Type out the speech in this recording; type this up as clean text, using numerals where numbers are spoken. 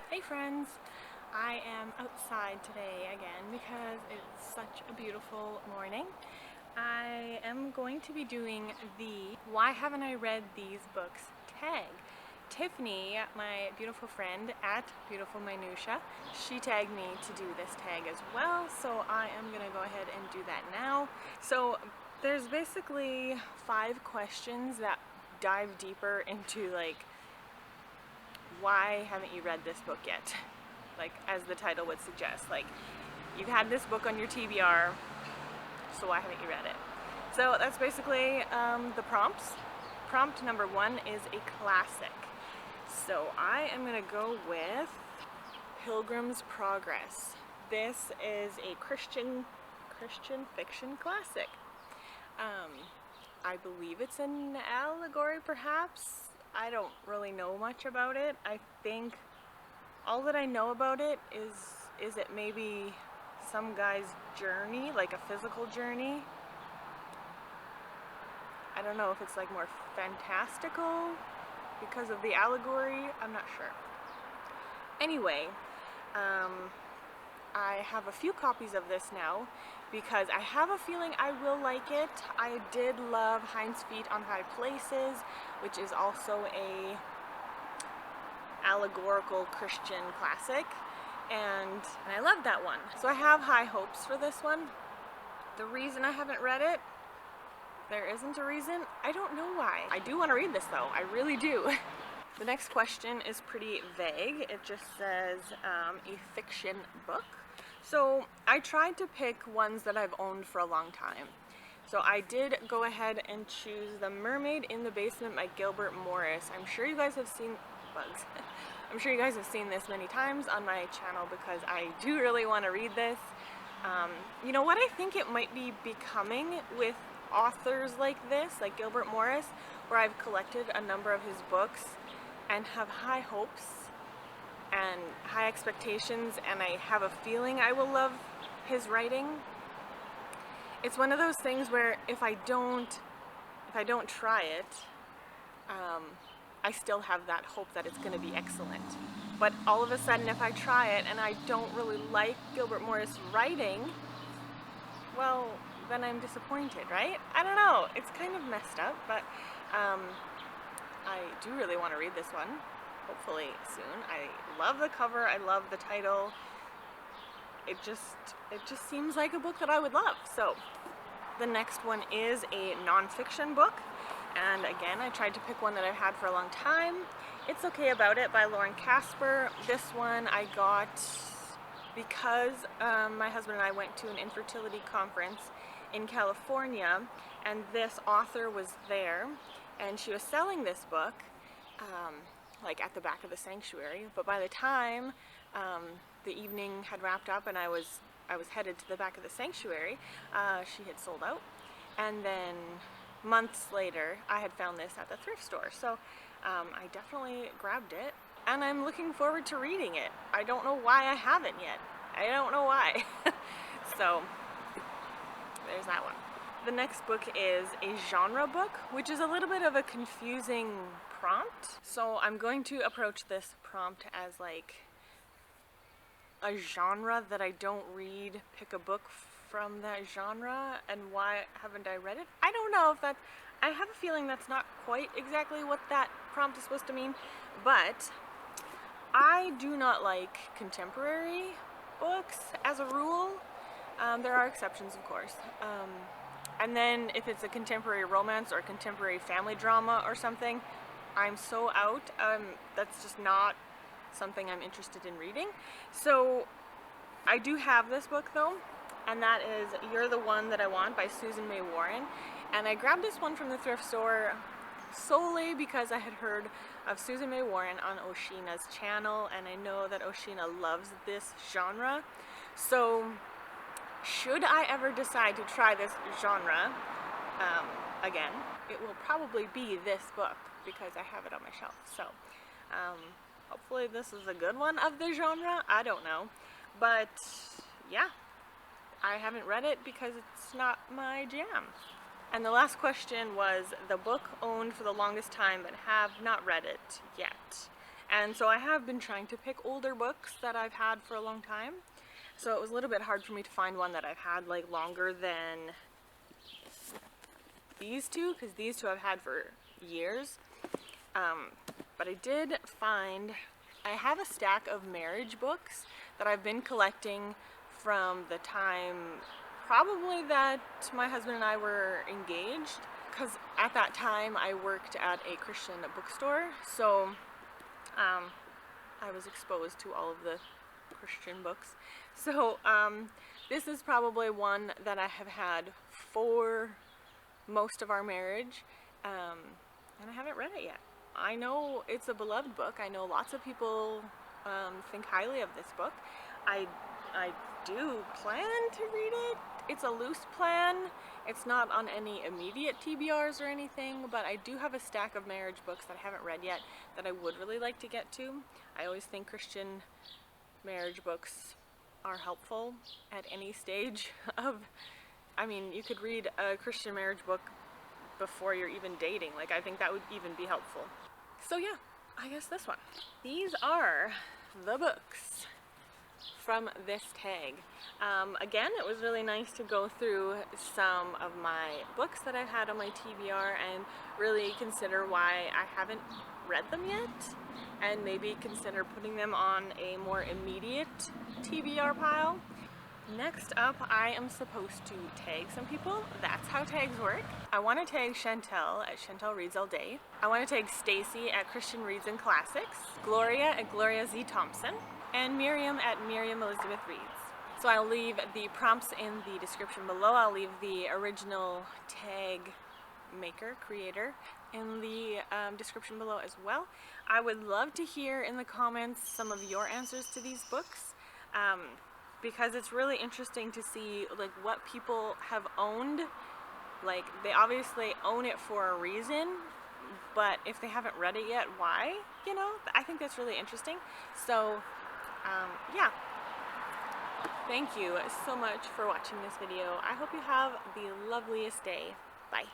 Hey friends! I am outside today again because it's such a beautiful morning. I am going to be doing the Why Haven't I Read These Books tag. Tiffany, my beautiful friend at Beautiful Minutia, she tagged me to do this tag as well, so I am going to go ahead and do that now. So there's basically 5 questions that dive deeper into why haven't you read this book yet? Like, as the title would suggest, like, you've had this book on your TBR, so why haven't you read it? So that's basically the prompts. Prompt number 1 is a classic. So I am going to go with Pilgrim's Progress. This is a Christian fiction classic. I believe it's an allegory, perhaps. I don't really know much about it. I think all that I know about it is it maybe some guy's journey, like a physical journey. I don't know if it's like more fantastical because of the allegory. I'm not sure. Anyway, I have a few copies of this now because I have a feeling I will like it. I did love Hind's Feet on High Places, which is also a allegorical Christian classic, and I love that one. So I have high hopes for this one. The reason I haven't read it, there isn't a reason. I don't know why. I do want to read this though, I really do. The next question is pretty vague. It just says a fiction book. So I tried to pick ones that I've owned for a long time. So I did go ahead and choose The Mermaid in the Basement by Gilbert Morris. I'm sure you guys have seen bugs. I'm sure you guys have seen this many times on my channel because I do really want to read this. You know what I think it might be becoming with authors like this, like Gilbert Morris, where I've collected a number of his books and have high hopes and high expectations, and I have a feeling I will love his writing. It's one of those things where if I don't try it, I still have that hope that it's going to be excellent. But all of a sudden, if I try it and I don't really like Gilbert Morris' writing, well, then I'm disappointed, right? I don't know. It's kind of messed up, but I do really want to read this one, hopefully soon. I love the cover. I love the title. It just seems like a book that I would love. So the next one is a nonfiction book. And again, I tried to pick one that I've had for a long time. It's Okay About It by Lauren Casper. This one I got because my husband and I went to an infertility conference in California, and this author was there, and she was selling this book like at the back of the sanctuary. But by the time the evening had wrapped up and I was headed to the back of the sanctuary, she had sold out. And then months later, I had found this at the thrift store. So I definitely grabbed it, and I'm looking forward to reading it. I don't know why I haven't yet. I don't know why. So there's that one. The next book is a genre book, which is a little bit of a confusing prompt. So I'm going to approach this prompt as like a genre that I don't read, pick a book from that genre, and why haven't I read it? I don't know if that, I have a feeling that's not quite exactly what that prompt is supposed to mean, but I do not like contemporary books as a rule. There are exceptions, of course. And then if it's a contemporary romance or a contemporary family drama or something, I'm so out. That's just not something I'm interested in reading. So I do have this book though, and that is You're the One That I Want by Susan May Warren. And I grabbed this one from the thrift store solely because I had heard of Susan May Warren on Oshina's channel, and I know that Oshina loves this genre. So should I ever decide to try this genre again, it will probably be this book because I have it on my shelf. So hopefully this is a good one of the genre. I don't know, but yeah, I haven't read it because it's not my jam. And the last question was the book owned for the longest time but have not read it yet. And so I have been trying to pick older books that I've had for a long time. So it was a little bit hard for me to find one that I've had like longer than these two, because these two I've had for years. But I did find, I have a stack of marriage books that I've been collecting from the time probably that my husband and I were engaged, because at that time I worked at a Christian bookstore, so I was exposed to all of the Christian books. So this is probably one that I have had for most of our marriage, and I haven't read it yet. I know it's a beloved book. I know lots of people think highly of this book. I do plan to read it. It's a loose plan. It's not on any immediate TBRs or anything, but I do have a stack of marriage books that I haven't read yet that I would really like to get to. I always think Christian marriage books are helpful at any stage of, I mean, you could read a Christian marriage book before you're even dating. Like, I think that would even be helpful. So yeah, I guess this one. These are the books from this tag. Again, it was really nice to go through some of my books that I've had on my TBR and really consider why I haven't read them yet, and maybe consider putting them on a more immediate TBR pile. Next up, I am supposed to tag some people. That's how tags work. I want to tag Chantel at Chantel Reads All Day. I want to tag Stacy at Christian Reads and Classics, Gloria at Gloria Z. Thompson, and Miriam at Miriam Elizabeth Reads. So I'll leave the prompts in the description below. I'll leave the original tag maker, creator, in the description below as well. I would love to hear in the comments some of your answers to these books, because it's really interesting to see like what people have owned. Like, they obviously own it for a reason, but if they haven't read it yet, why? You know, I think that's really interesting. So yeah, thank you so much for watching this video. I hope you have the loveliest day. Bye.